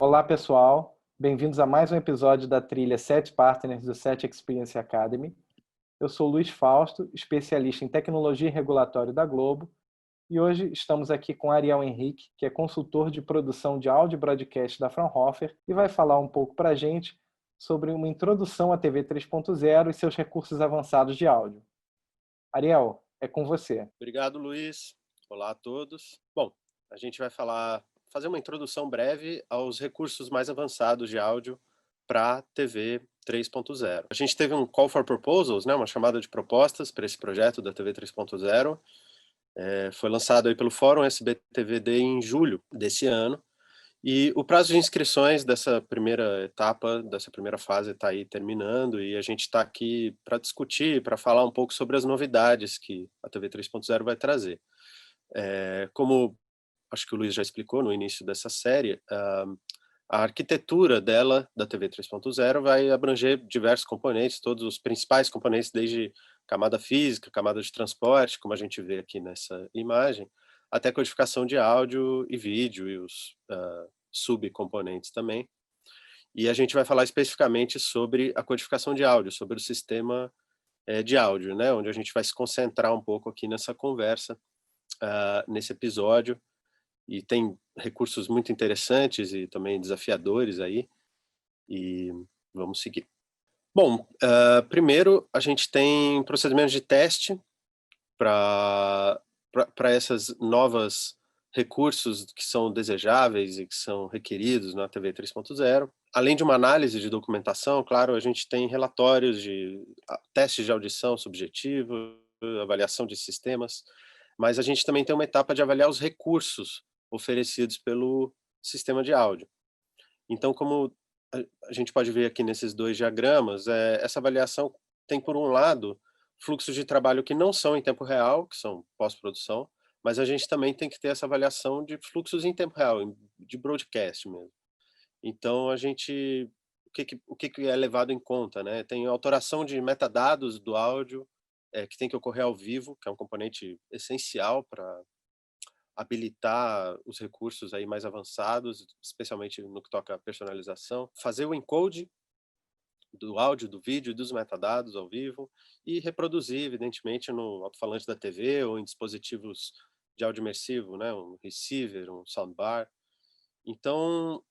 Olá, pessoal. Bem-vindos a mais um episódio da trilha 7 Partners do 7 Experience Academy. Eu sou Luiz Fausto, especialista em tecnologia e regulatório da Globo, e hoje estamos aqui com Ariel Henrique, que é consultor de produção de áudio e broadcast da Fraunhofer, e vai falar um pouco para a gente sobre uma introdução à TV 3.0 e seus recursos avançados de áudio. Ariel, é com você. Obrigado, Luiz. Olá a todos. Bom, a gente vai fazer uma introdução breve aos recursos mais avançados de áudio para TV 3.0. A gente teve um Call for Proposals, né, uma chamada de propostas para esse projeto da TV 3.0. Foi lançado aí pelo Fórum SBTVD em julho desse ano. E o prazo de inscrições dessa primeira etapa, dessa primeira fase está aí terminando, e a gente está aqui para discutir, para falar um pouco sobre as novidades que a TV 3.0 vai trazer. Como acho que o Luiz já explicou no início dessa série, a arquitetura dela, da TV 3.0, vai abranger diversos componentes, todos os principais componentes, desde camada física, camada de transporte, como a gente vê aqui nessa imagem, até codificação de áudio e vídeo e os subcomponentes também. E a gente vai falar especificamente sobre a codificação de áudio, sobre o sistema de áudio, né, onde a gente vai se concentrar um pouco aqui nessa conversa, nesse episódio, e tem recursos muito interessantes e também desafiadores aí, e vamos seguir. Bom, primeiro a gente tem procedimentos de teste para essas novas recursos que são desejáveis e que são requeridos na TV 3.0. Além de uma análise de documentação, claro, a gente tem relatórios de testes de audição subjetiva, avaliação de sistemas, mas a gente também tem uma etapa de avaliar os recursos oferecidos pelo sistema de áudio. Então, como a gente pode ver aqui nesses dois diagramas, essa avaliação tem, por um lado, fluxos de trabalho que não são em tempo real, que são pós-produção, mas a gente também tem que ter essa avaliação de fluxos em tempo real, de broadcast mesmo. Então, o que é levado em conta, né? Tem a autoração de metadados do áudio, que tem que ocorrer ao vivo, que é um componente essencial para habilitar os recursos aí mais avançados, especialmente no que toca à personalização. Fazer o encode do áudio, do vídeo e dos metadados ao vivo e reproduzir, evidentemente, no alto-falante da TV ou em dispositivos de áudio imersivo, né? Um receiver, um soundbar. Então,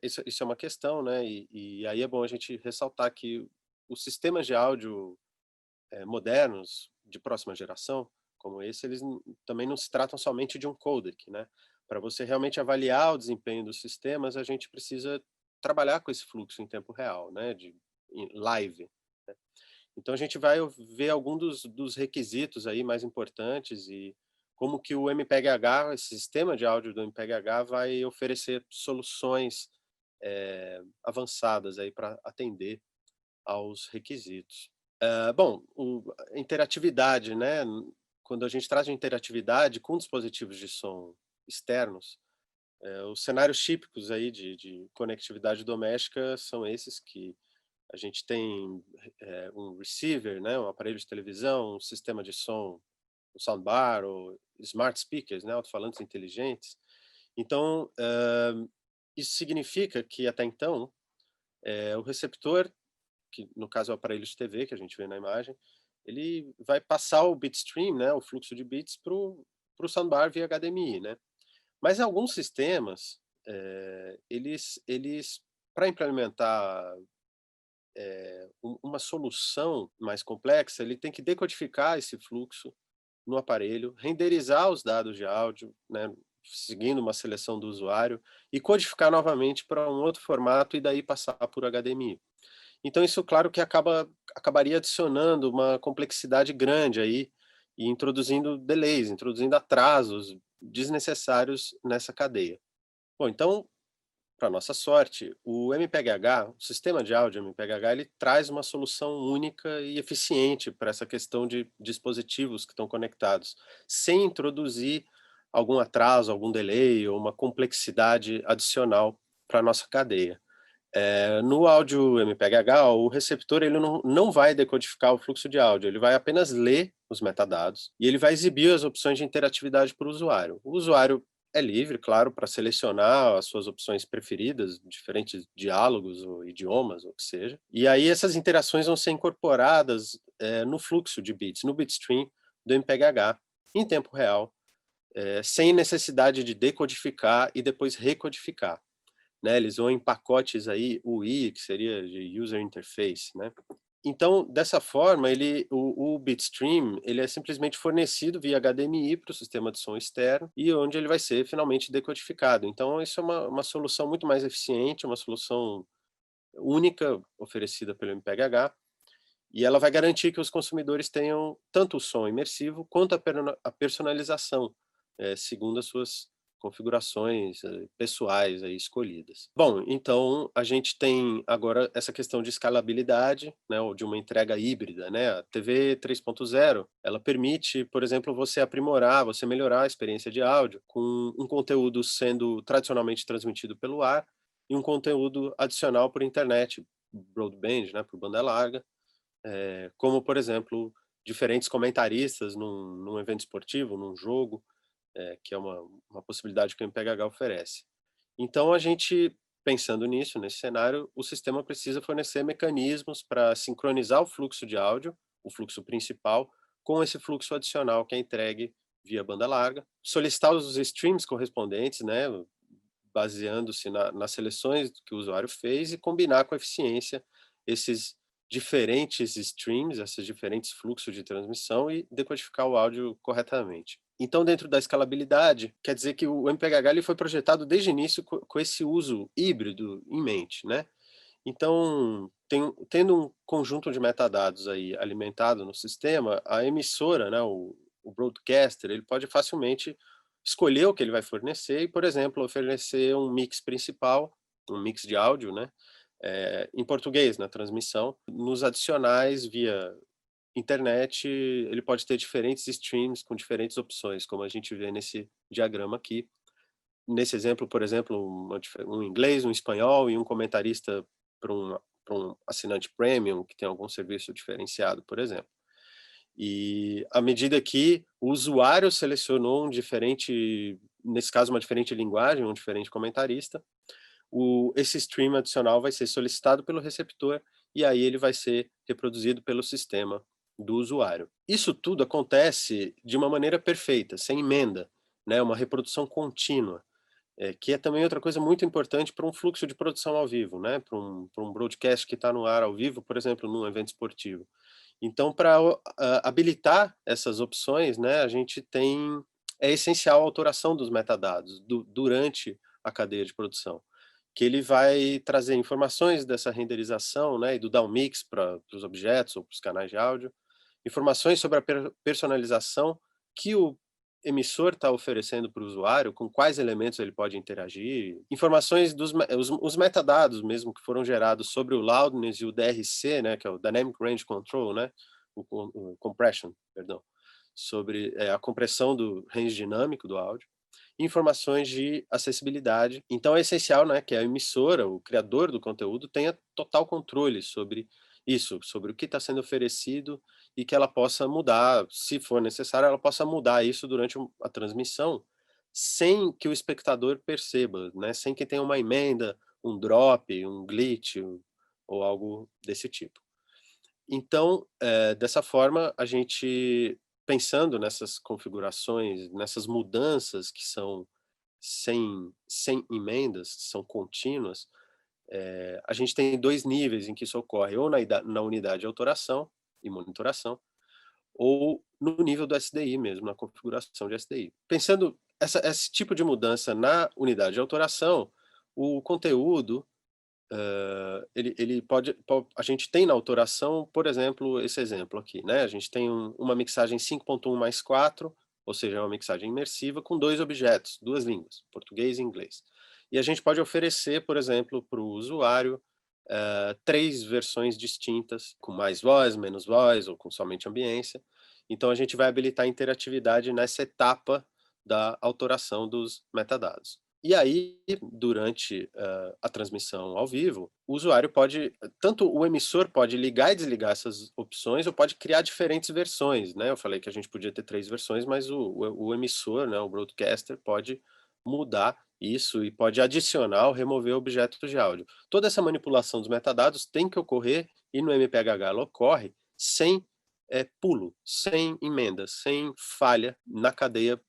isso é uma questão, né? E aí é bom a gente ressaltar que os sistemas de áudio modernos, de próxima geração, como esse, eles também não se tratam somente de um codec, né? Para você realmente avaliar o desempenho dos sistemas, a gente precisa trabalhar com esse fluxo em tempo real, né? Em live. Né? Então a gente vai ver alguns dos requisitos aí mais importantes e como que o MPEG-H, esse sistema de áudio do MPEG-H, vai oferecer soluções avançadas aí para atender aos requisitos. Bom, a interatividade, né? Quando a gente traz de interatividade com dispositivos de som externos, os cenários típicos aí de conectividade doméstica são esses que a gente tem um receiver, né? Um aparelho de televisão, um sistema de som, um soundbar ou smart speakers, né? Alto-falantes inteligentes. Então, isso significa que até então o receptor, que no caso é o aparelho de TV que a gente vê na imagem, ele vai passar o bitstream, né, o fluxo de bits para o soundbar via HDMI, né? Mas em alguns sistemas, eles para implementar uma solução mais complexa, ele tem que decodificar esse fluxo no aparelho, renderizar os dados de áudio, né, seguindo uma seleção do usuário, e codificar novamente para um outro formato e daí passar por HDMI. Então isso, claro que acabaria adicionando uma complexidade grande aí e introduzindo delays, introduzindo atrasos desnecessários nessa cadeia. Bom, então, para nossa sorte, o MPEG-H, o sistema de áudio MPEG-H, ele traz uma solução única e eficiente para essa questão de dispositivos que estão conectados, sem introduzir algum atraso, algum delay ou uma complexidade adicional para a nossa cadeia. No áudio MPEG-H, o receptor ele não vai decodificar o fluxo de áudio, ele vai apenas ler os metadados e ele vai exibir as opções de interatividade para o usuário. O usuário é livre, claro, para selecionar as suas opções preferidas, diferentes diálogos ou idiomas, ou o que seja. E aí essas interações vão ser incorporadas no fluxo de bits, no bitstream do MPEG-H, em tempo real, sem necessidade de decodificar e depois recodificar, né? Eles vão em pacotes aí UI, que seria de User Interface, né? Então, dessa forma, o bitstream ele é simplesmente fornecido via HDMI para o sistema de som externo e onde ele vai ser finalmente decodificado. Então, isso é uma solução muito mais eficiente, uma solução única oferecida pelo MPEG-H, e ela vai garantir que os consumidores tenham tanto o som imersivo quanto a personalização, segundo as suas configurações pessoais aí escolhidas. Bom, então a gente tem agora essa questão de escalabilidade, né, ou de uma entrega híbrida, né? A TV 3.0, ela permite, por exemplo, você aprimorar, você melhorar a experiência de áudio com um conteúdo sendo tradicionalmente transmitido pelo ar e um conteúdo adicional por internet, broadband, né, por banda larga, como, por exemplo, diferentes comentaristas num evento esportivo, num jogo, que é uma possibilidade que o MPEG-H oferece. Então, a gente, pensando nisso, nesse cenário, o sistema precisa fornecer mecanismos para sincronizar o fluxo de áudio, o fluxo principal, com esse fluxo adicional que é entregue via banda larga, solicitar os streams correspondentes, né, baseando-se nas seleções que o usuário fez e combinar com eficiência esses diferentes streams, esses diferentes fluxos de transmissão e decodificar o áudio corretamente. Então, dentro da escalabilidade, quer dizer que o MPEG-H ele foi projetado desde o início com esse uso híbrido em mente, né? Então, tendo um conjunto de metadados aí alimentado no sistema, a emissora, né, o broadcaster, ele pode facilmente escolher o que ele vai fornecer e, por exemplo, oferecer um mix principal, um mix de áudio, né, em português na transmissão. Nos adicionais via internet, ele pode ter diferentes streams com diferentes opções, como a gente vê nesse diagrama aqui. Nesse exemplo, por exemplo, um inglês, um espanhol e um comentarista para um assinante premium que tem algum serviço diferenciado, por exemplo. E à medida que o usuário selecionou nesse caso, uma diferente linguagem, um diferente comentarista, esse stream adicional vai ser solicitado pelo receptor e aí ele vai ser reproduzido pelo sistema do usuário. Isso tudo acontece de uma maneira perfeita, sem emenda, né? Uma reprodução contínua, que é também outra coisa muito importante para um fluxo de produção ao vivo, né? Para um broadcast que está no ar ao vivo, por exemplo, num evento esportivo. Então, para habilitar essas opções, né, é essencial a autoração dos metadados durante a cadeia de produção, que ele vai trazer informações dessa renderização, né, e do downmix para os objetos ou para os canais de áudio, informações sobre a personalização que o emissor está oferecendo para o usuário, com quais elementos ele pode interagir, informações os metadados mesmo que foram gerados sobre o loudness e o DRC, né, que é o Dynamic Range Control, né, o compression, perdão, sobre a compressão do range dinâmico do áudio, informações de acessibilidade. Então é essencial, né, que a emissora, o criador do conteúdo, tenha total controle sobre isso, sobre o que está sendo oferecido e que ela possa mudar, se for necessário, ela possa mudar isso durante a transmissão, sem que o espectador perceba, né, sem que tenha uma emenda, um drop, um glitch ou algo desse tipo. Então, dessa forma, a gente, pensando nessas configurações, nessas mudanças que são sem emendas, são contínuas, a gente tem dois níveis em que isso ocorre, ou na unidade de autoração e monitoração, ou no nível do SDI mesmo, na configuração de SDI. Pensando esse tipo de mudança na unidade de autoração, o conteúdo ele a gente tem na autoração, por exemplo, esse exemplo aqui, né? A gente tem uma mixagem 5.1/4, ou seja, uma mixagem imersiva com dois objetos, duas línguas, português e inglês. E a gente pode oferecer, por exemplo, para o usuário, três versões distintas, com mais voz, menos voz, ou com somente ambiência. Então a gente vai habilitar a interatividade nessa etapa da autoração dos metadados. E aí, durante a transmissão ao vivo, o usuário tanto o emissor pode ligar e desligar essas opções, ou pode criar diferentes versões, né? Eu falei que a gente podia ter três versões, mas o emissor, né, o broadcaster, pode mudar isso e pode adicionar ou remover objetos de áudio. Toda essa manipulação dos metadados tem que ocorrer, e no MPHH ela ocorre sem pulo, sem emenda, sem falha na cadeia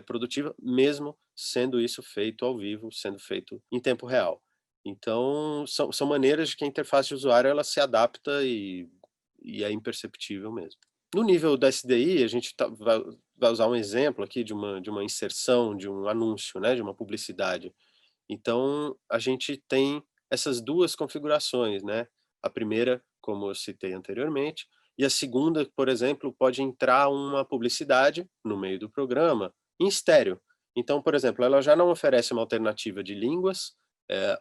produtiva, mesmo sendo isso feito ao vivo, sendo feito em tempo real. Então, são maneiras de que a interface de usuário ela se adapta e é imperceptível mesmo. No nível da SDI, a gente vai usar um exemplo aqui de uma inserção, de um anúncio, né, de uma publicidade. Então, a gente tem essas duas configurações, né? A primeira, como eu citei anteriormente, e a segunda, por exemplo, pode entrar uma publicidade no meio do programa em estéreo. Então, por exemplo, ela já não oferece uma alternativa de línguas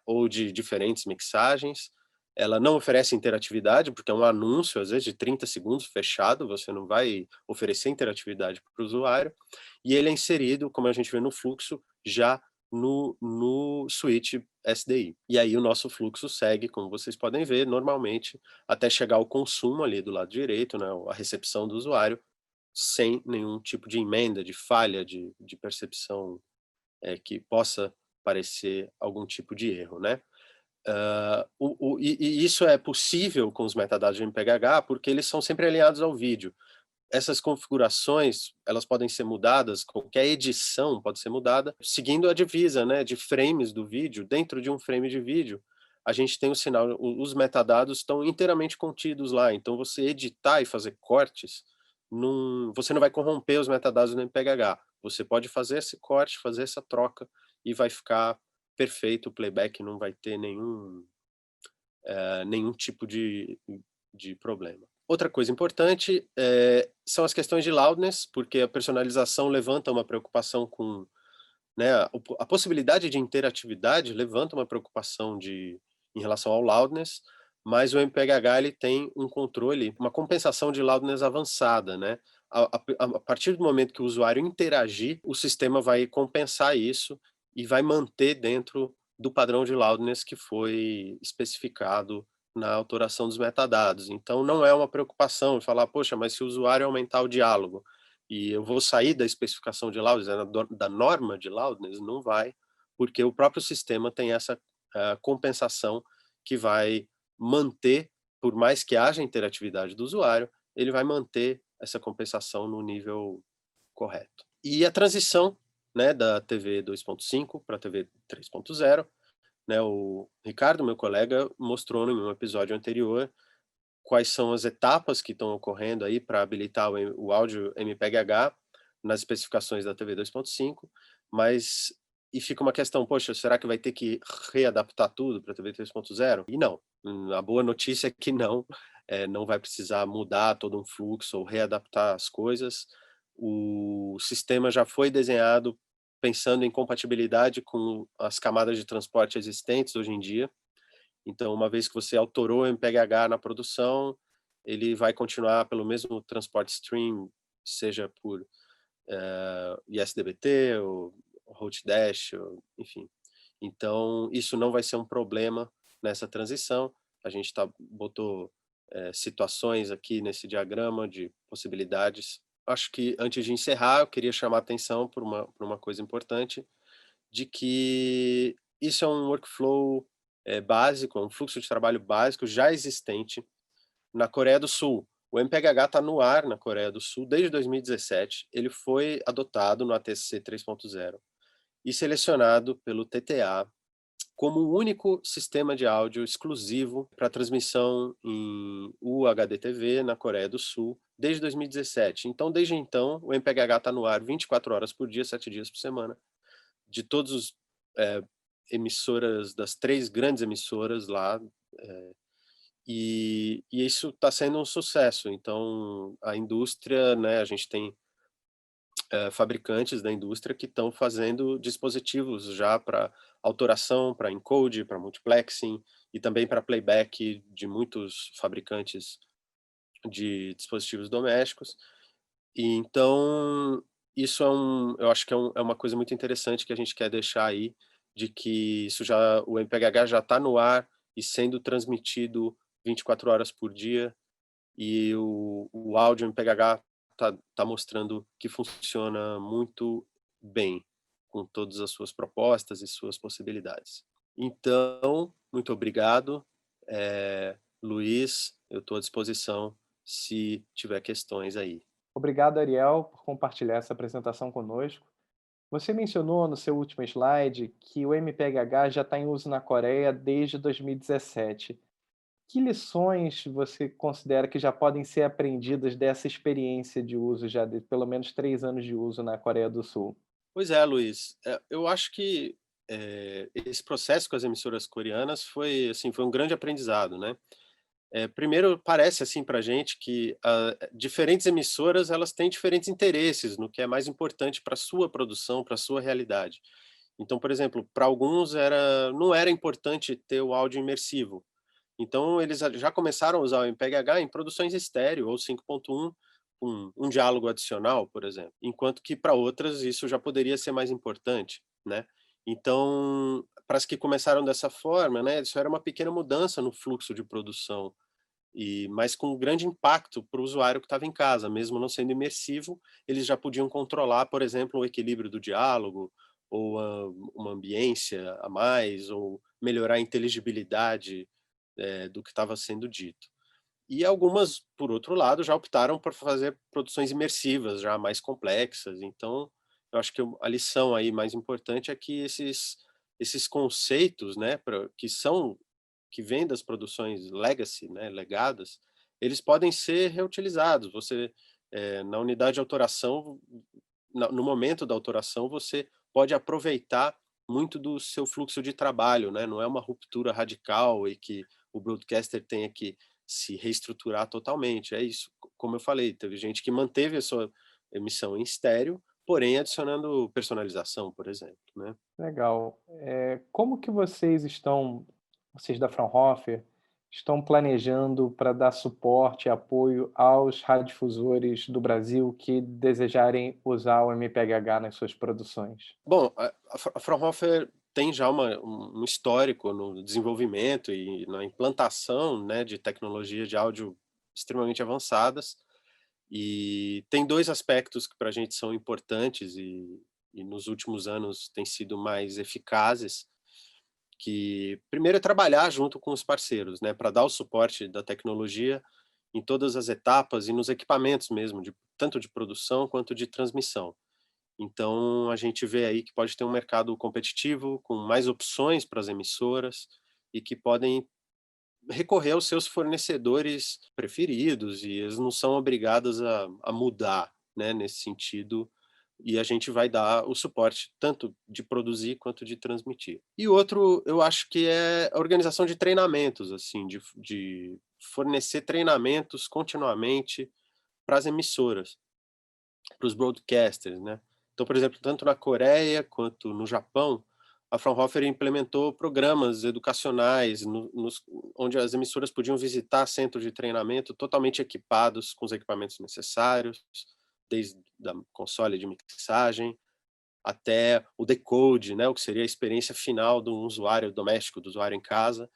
ou de diferentes mixagens, ela não oferece interatividade, porque é um anúncio, às vezes, de 30 segundos fechado, você não vai oferecer interatividade para o usuário, e ele é inserido, como a gente vê no fluxo, já no switch SDI. E aí o nosso fluxo segue, como vocês podem ver, normalmente, até chegar ao consumo ali do lado direito, né, a recepção do usuário, sem nenhum tipo de emenda, de falha, de percepção que possa parecer algum tipo de erro, né? E isso é possível com os metadados de MPHH porque eles são sempre alinhados ao vídeo. Essas configurações, elas podem ser mudadas, qualquer edição pode ser mudada, seguindo a divisa, né, de frames do vídeo. Dentro de um frame de vídeo, a gente tem o sinal, os metadados estão inteiramente contidos lá, então você editar e fazer cortes, você não vai corromper os metadados no MPHH. Você pode fazer esse corte, fazer essa troca e vai ficar perfeito, o playback não vai ter nenhum tipo de problema. Outra coisa importante são as questões de loudness, porque a personalização levanta uma preocupação com, né, a possibilidade de interatividade levanta uma preocupação em relação ao loudness, mas o MPHH ele tem um controle, uma compensação de loudness avançada, né? A partir do momento que o usuário interagir, o sistema vai compensar isso e vai manter dentro do padrão de loudness que foi especificado na autoração dos metadados. Então, não é uma preocupação de falar, poxa, mas se o usuário aumentar o diálogo e eu vou sair da especificação de loudness, da norma de loudness, não vai, porque o próprio sistema tem essa compensação que vai manter, por mais que haja interatividade do usuário, ele vai manter essa compensação no nível correto. E a transição, né, da TV 2.5 para a TV 3.0, né, o Ricardo, meu colega, mostrou em um episódio anterior quais são as etapas que estão ocorrendo aí para habilitar o áudio MPEG-H nas especificações da TV 2.5, mas e fica uma questão, poxa, será que vai ter que readaptar tudo para a TV 3.0? E não, a boa notícia é que não, não vai precisar mudar todo um fluxo ou readaptar as coisas. O sistema já foi desenhado pensando em compatibilidade com as camadas de transporte existentes hoje em dia. Então, uma vez que você autorou o MPEG-H na produção, ele vai continuar pelo mesmo transporte stream, seja por ISDBT ou Route enfim. Então, isso não vai ser um problema nessa transição. A gente botou situações aqui nesse diagrama de possibilidades. Acho que, antes de encerrar, eu queria chamar a atenção por uma coisa importante, de que isso é um workflow básico, é um fluxo de trabalho básico já existente na Coreia do Sul. O MPHH está no ar na Coreia do Sul desde 2017. Ele foi adotado no ATSC 3.0 e selecionado pelo TTA como o único sistema de áudio exclusivo para transmissão em UHD-TV na Coreia do Sul desde 2017. Então, desde então, o MPHH está no ar 24 horas por dia, 7 dias por semana, de todos os emissoras, das 3 grandes emissoras lá, e isso está sendo um sucesso. Então, a indústria, né, a gente tem fabricantes da indústria que estão fazendo dispositivos já para autoração, para encode, para multiplexing e também para playback de muitos fabricantes de dispositivos domésticos. E então, isso eu acho que é uma coisa muito interessante que a gente quer deixar aí, de que o MPHH já está no ar e sendo transmitido 24 horas por dia, e o áudio MPHH tá mostrando que funciona muito bem. com todas as suas propostas e suas possibilidades. Então, muito obrigado. Luiz, eu estou à disposição se tiver questões aí. Obrigado, Ariel, por compartilhar essa apresentação conosco. Você mencionou no seu último slide que o MPEG-H já está em uso na Coreia desde 2017. Que lições você considera que já podem ser aprendidas dessa experiência de uso, já de pelo menos 3 anos de uso na Coreia do Sul? Pois é, Luiz, eu acho que esse processo com as emissoras coreanas foi, assim, foi um grande aprendizado, né? Primeiro, parece assim para a gente que diferentes emissoras elas têm diferentes interesses no que é mais importante para a sua produção, para a sua realidade. Então, por exemplo, para alguns não era importante ter o áudio imersivo. Então, eles já começaram a usar o MPEG-H em produções estéreo ou 5.1, um diálogo adicional, por exemplo. Enquanto que para outras isso já poderia ser mais importante, né? Então, para as que começaram dessa forma, né, isso era uma pequena mudança no fluxo de produção mas com um grande impacto para o usuário que estava em casa, mesmo não sendo imersivo, eles já podiam controlar, por exemplo, o equilíbrio do diálogo, ou uma ambiência a mais, ou melhorar a inteligibilidade do que estava sendo dito. E algumas, por outro lado, já optaram por fazer produções imersivas, já mais complexas. Então, eu acho que a lição aí mais importante é que esses conceitos, né, que vêm das produções legacy, né, legadas, eles podem ser reutilizados. Você, na unidade de autoração, no momento da autoração, você pode aproveitar muito do seu fluxo de trabalho, né? Não é uma ruptura radical e que o broadcaster tenha que se reestruturar totalmente. É isso, como eu falei, teve gente que manteve a sua emissão em estéreo, porém adicionando personalização, por exemplo, né? Legal. Como que vocês da Fraunhofer, estão planejando para dar suporte e apoio aos radiodifusores do Brasil que desejarem usar o MPEG-H nas suas produções? Bom, a Fraunhofer tem já um histórico no desenvolvimento e na implantação, né, de tecnologia de áudio extremamente avançadas, e tem 2 aspectos que para a gente são importantes e nos últimos anos têm sido mais eficazes, que primeiro é trabalhar junto com os parceiros, né, para dar o suporte da tecnologia em todas as etapas e nos equipamentos mesmo, tanto de produção quanto de transmissão. Então, a gente vê aí que pode ter um mercado competitivo, com mais opções para as emissoras e que podem recorrer aos seus fornecedores preferidos e eles não são obrigadas a mudar, né, nesse sentido, e a gente vai dar o suporte tanto de produzir quanto de transmitir. E outro, eu acho que é a organização de treinamentos, assim, de fornecer treinamentos continuamente para as emissoras, para os broadcasters, né. Então, por exemplo, tanto na Coreia quanto no Japão, a Fraunhofer implementou programas educacionais onde as emissoras podiam visitar centros de treinamento totalmente equipados com os equipamentos necessários, desde da console de mixagem até o decode, né, o que seria a experiência final do usuário doméstico, do usuário em casa.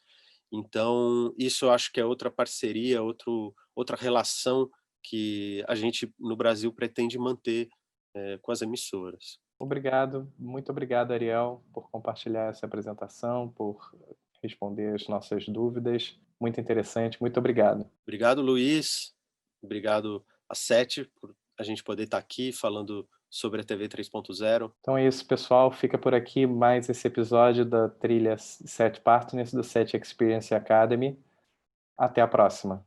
Então, isso eu acho que é outra parceria, outra relação que a gente no Brasil pretende manter com as emissoras. Obrigado, muito obrigado, Ariel, por compartilhar essa apresentação, por responder as nossas dúvidas. Muito interessante, muito obrigado. Obrigado, Luiz. Obrigado a Sete por a gente poder estar aqui falando sobre a TV 3.0. Então é isso, pessoal. Fica por aqui mais esse episódio da trilha 7 Partners do 7 Experience Academy. Até a próxima.